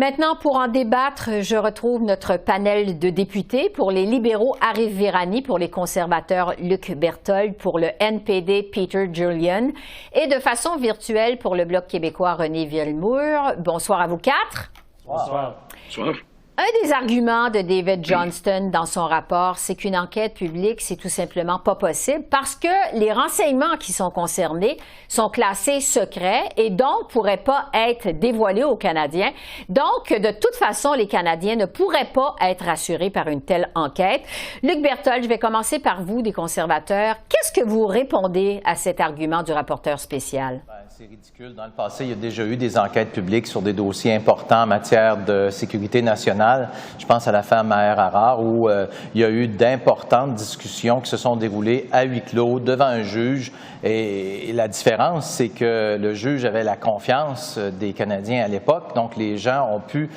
Maintenant, pour en débattre, je retrouve notre panel de députés. Pour les libéraux, Arif Virani, pour les conservateurs, Luc Berthold, pour le NPD, Peter Julian, et de façon virtuelle pour le Bloc québécois, René Vielmour. Bonsoir à vous quatre. Bonsoir. Bonsoir. Un des arguments de David Johnston dans son rapport, c'est qu'une enquête publique, c'est tout simplement pas possible parce que les renseignements qui sont concernés sont classés secrets et donc pourraient pas être dévoilés aux Canadiens. Donc, de toute façon, les Canadiens ne pourraient pas être rassurés par une telle enquête. Luc Berthold, je vais commencer par vous, des conservateurs. Qu'est-ce que vous répondez à cet argument du rapporteur spécial? C'est ridicule. Dans le passé, il y a déjà eu des enquêtes publiques sur des dossiers importants en matière de sécurité nationale. Je pense à l'affaire Maher-Arar où il y a eu d'importantes discussions qui se sont déroulées à huis clos devant un juge. Et la différence, c'est que le juge avait la confiance des Canadiens à l'époque. Donc, les gens ont pu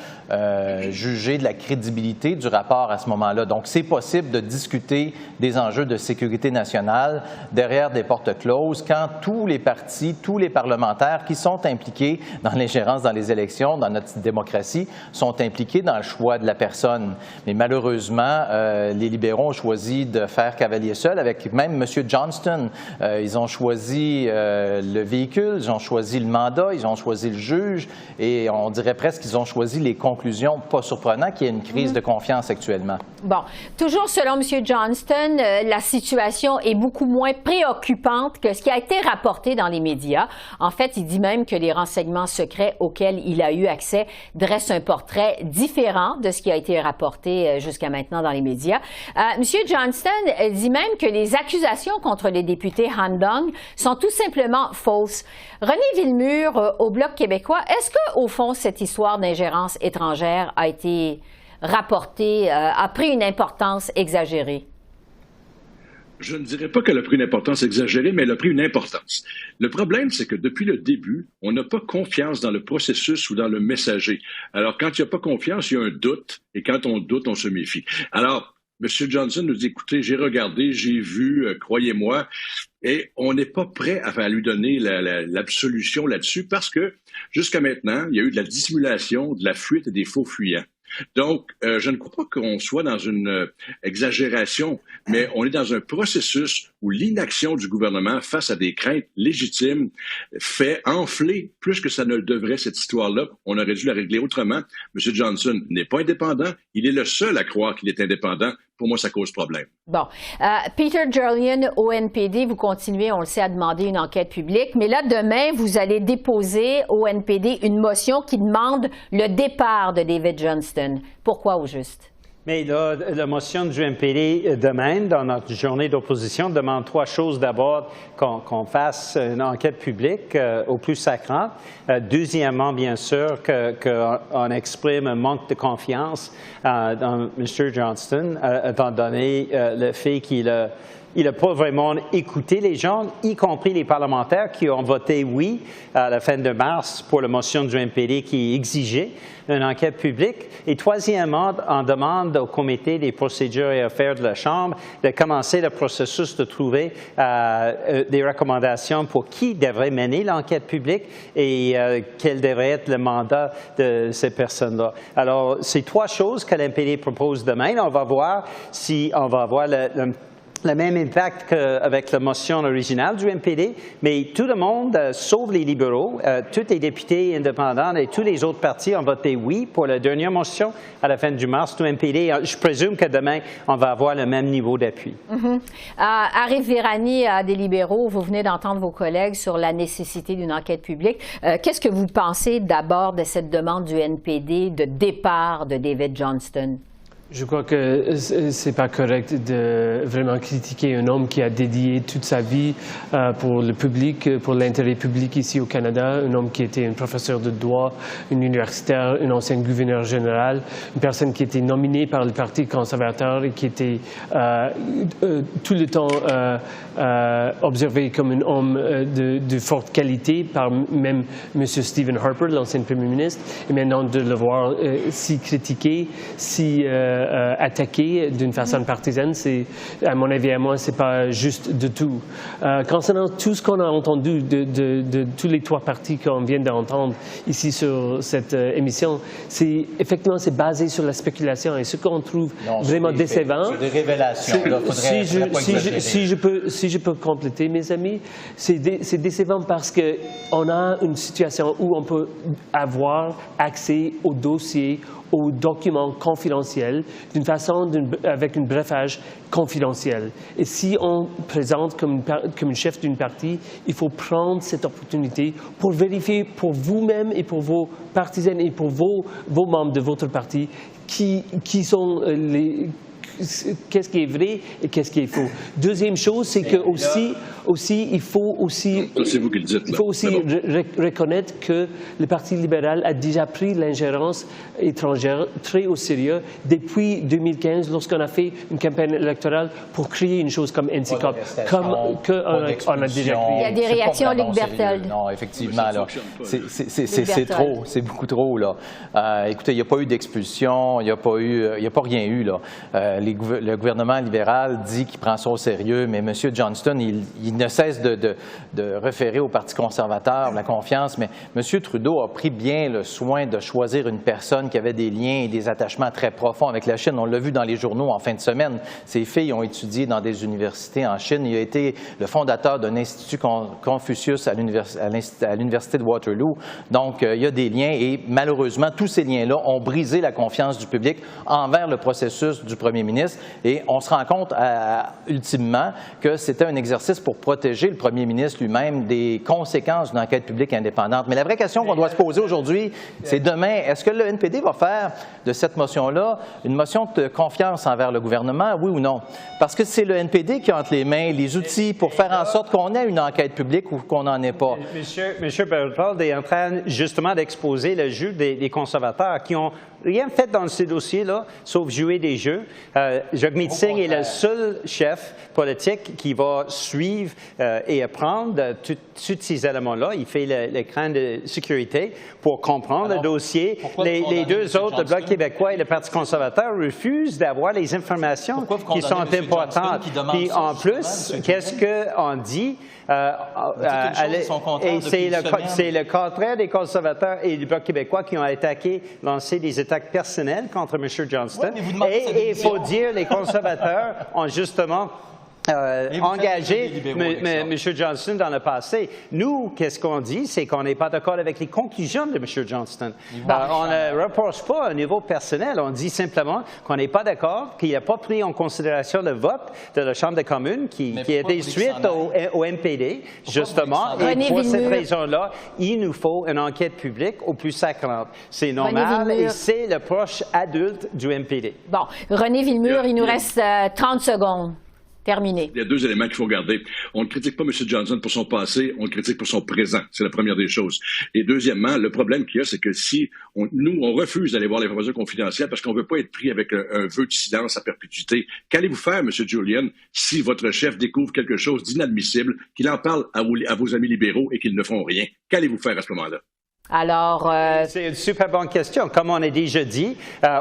juger de la crédibilité du rapport à ce moment-là. Donc, c'est possible de discuter des enjeux de sécurité nationale derrière des portes closes quand tous les partis, tous les parlementaires qui sont impliqués dans l'ingérence dans les élections, dans notre démocratie, sont impliqués dans le choix de la personne. Mais malheureusement, les libéraux ont choisi de faire cavalier seul avec même M. Johnston. Ils ont choisi le véhicule, ils ont choisi le mandat, ils ont choisi le juge et on dirait presque qu'ils ont choisi les conclusions. Pas surprenant qu'il y ait une crise de confiance actuellement. Bon, toujours selon M. Johnston, la situation est beaucoup moins préoccupante que ce qui a été rapporté dans les médias. En fait, il dit même que les renseignements secrets auxquels il a eu accès dressent un portrait différent de ce qui a été rapporté jusqu'à maintenant dans les médias. M. Johnston dit même que les accusations contre les députés Han Dong sont tout simplement fausses. René Vielmour, au Bloc québécois, est-ce qu'au fond, cette histoire d'ingérence étrangère a été rapportée, a pris une importance exagérée? Je ne dirais pas qu'elle a pris une importance exagérée, mais elle a pris une importance. Le problème, c'est que depuis le début, on n'a pas confiance dans le processus ou dans le messager. Alors, quand il n'y a pas confiance, il y a un doute, et quand on doute, on se méfie. Alors, M. Johnson nous dit, écoutez, j'ai regardé, j'ai vu, croyez-moi, et on n'est pas prêt à lui donner l'absolution là-dessus parce que, jusqu'à maintenant, il y a eu de la dissimulation, de la fuite et des faux fuyants. Donc, je ne crois pas qu'on soit dans une exagération, mais on est dans un processus où l'inaction du gouvernement face à des craintes légitimes fait enfler plus que ça ne le devrait cette histoire-là. On aurait dû la régler autrement. M. Johnson n'est pas indépendant. Il est le seul à croire qu'il est indépendant. Pour moi, ça cause problème. Bon. Peter Julian, au NPD, vous continuez, on le sait, à demander une enquête publique. Mais là, demain, vous allez déposer au NPD une motion qui demande le départ de David Johnston. Pourquoi au juste? Mais la motion du NPD demain, dans notre journée d'opposition, demande trois choses. D'abord, qu'on fasse une enquête publique au plus sacrant. Deuxièmement, bien sûr, qu'on exprime un manque de confiance dans M. Johnston, étant donné le fait qu'il n'a pas vraiment écouté les gens, y compris les parlementaires qui ont voté oui à la fin de mars pour la motion du NPD qui exigeait une enquête publique. Et troisièmement, on demande au comité des procédures et affaires de la Chambre de commencer le processus de trouver des recommandations pour qui devrait mener l'enquête publique et quel devrait être le mandat de ces personnes-là. Alors, c'est trois choses que l'NPD propose demain. On va voir si on va avoir le même impact qu'avec la motion originale du NPD, mais tout le monde, sauf les libéraux, tous les députés indépendants et tous les autres partis ont voté oui pour la dernière motion à la fin du mars du NPD. Je présume que demain, on va avoir le même niveau d'appui. Arif Virani, des libéraux, vous venez d'entendre vos collègues sur la nécessité d'une enquête publique. Qu'est-ce que vous pensez d'abord de cette demande du NPD de départ de David Johnston? Je crois que c'est pas correct de vraiment critiquer un homme qui a dédié toute sa vie pour le public, pour l'intérêt public ici au Canada, un homme qui était un professeur de droit, un universitaire, un ancien gouverneur général, une personne qui était nominée par le Parti conservateur et qui était tout le temps observé comme un homme de forte qualité par même M. Stephen Harper, l'ancien premier ministre, et maintenant de le voir si critiqué, si attaqué d'une façon partisane. C'est, à mon avis, à moi, c'est pas juste du tout. Concernant tout ce qu'on a entendu de tous les trois partis qu'on vient d'entendre ici sur cette émission, c'est effectivement c'est basé sur la spéculation et ce qu'on trouve vraiment décevant. Sur des révélations. Si je peux compléter, mes amis, c'est décevant parce que on a une situation où on peut avoir accès aux dossiers, aux documents confidentiels d'une façon, avec un brefage confidentiel. Et si on présente comme une chef d'une partie, il faut prendre cette opportunité pour vérifier pour vous-même et pour vos partisans et pour vos membres de votre parti qui sont qu'est-ce qui est vrai et qu'est-ce qui est faux. Deuxième chose, c'est que il faut aussi reconnaître que le Parti libéral a déjà pris l'ingérence étrangère très au sérieux depuis 2015, lorsqu'on a fait une campagne électorale pour créer une chose comme NCCOP, comme on a déjà créé. Il y a des réactions, Luc Berthold. Non, effectivement, là, c'est trop, c'est beaucoup trop, là. Écoutez, il n'y a pas eu d'expulsion, il n'y a pas rien eu, là. Le gouvernement libéral dit qu'il prend ça au sérieux, mais M. Johnston, il ne cesse de référer au Parti conservateur la confiance, mais M. Trudeau a pris bien le soin de choisir une personne qui avait des liens et des attachements très profonds avec la Chine. On l'a vu dans les journaux en fin de semaine. Ses filles ont étudié dans des universités en Chine. Il a été le fondateur d'un institut Confucius à l'université de Waterloo. Donc, il y a des liens et malheureusement, tous ces liens-là ont brisé la confiance du public envers le processus du premier ministre. Et on se rend compte ultimement que c'était un exercice pour protéger le premier ministre lui-même des conséquences d'une enquête publique indépendante. Mais la vraie question qu'on doit se poser aujourd'hui, c'est demain, est-ce que le NPD va faire de cette motion-là une motion de confiance envers le gouvernement, oui ou non? Parce que c'est le NPD qui a entre les mains les outils pour faire en sorte qu'on ait une enquête publique ou qu'on n'en ait pas. Monsieur Berthold est en train justement d'exposer le jeu des conservateurs qui ont rien fait dans ce dossier-là, sauf jouer des jeux. Jagmeet Singh est le seul chef politique qui va suivre et apprendre tous ces éléments-là. Il fait l'écran de sécurité pour comprendre le dossier. Les deux autres, le Bloc québécois et le Parti conservateur, refusent d'avoir les informations qui sont importantes. Puis en plus, qu'est-ce qu'on dit? Et c'est le contraire des conservateurs et du Bloc québécois qui ont lancé des attaques personnelles contre M. Johnston. Et il faut dire, les conservateurs ont justement engagé M. Johnston dans le passé. Nous, qu'est-ce qu'on dit? C'est qu'on n'est pas d'accord avec les conclusions de M. Johnston. On ne reproche pas un niveau personnel. On dit simplement qu'on n'est pas d'accord, qu'il n'a pas pris en considération le vote de la Chambre des communes qui a été suite au NPD, justement. Et pour cette raison-là, il nous faut une enquête publique au plus sacrante. C'est normal et c'est le proche adulte du NPD. Bon, René Villemur, il nous reste 30 secondes. Terminé. Il y a deux éléments qu'il faut garder. On ne critique pas M. Johnson pour son passé, on le critique pour son présent. C'est la première des choses. Et deuxièmement, le problème qu'il y a, c'est que si on refuse d'aller voir l'information confidentielle parce qu'on ne veut pas être pris avec un vœu de silence à perpétuité, qu'allez-vous faire, M. Julian, si votre chef découvre quelque chose d'inadmissible, qu'il en parle à vos amis libéraux et qu'ils ne font rien? Qu'allez-vous faire à ce moment-là? Alors, c'est une super bonne question. Comme on a déjà dit,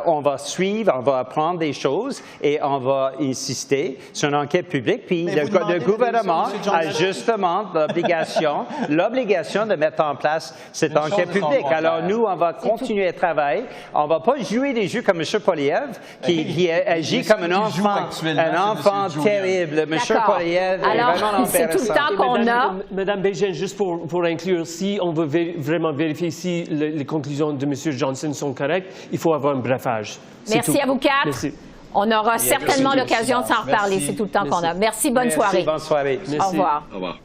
on va suivre, on va apprendre des choses et on va insister sur une enquête publique. Puis le gouvernement a justement l'obligation de mettre en place cette enquête publique. Alors nous, on va continuer à travailler. On ne va pas jouer des jeux comme M. Poilievre qui agit comme un enfant terrible. M. Poilievre est vraiment embarrassant. C'est tout le temps qu'on a. Madame Bégin, juste pour inclure, si on veut vraiment vérifier si les conclusions de M. Johnson sont correctes, il faut avoir un brefage. Merci à vous quatre. Merci. On aura certainement l'occasion de s'en reparler. C'est tout le temps qu'on a. Merci, bonne soirée. Bonne soirée. Au revoir. Au revoir.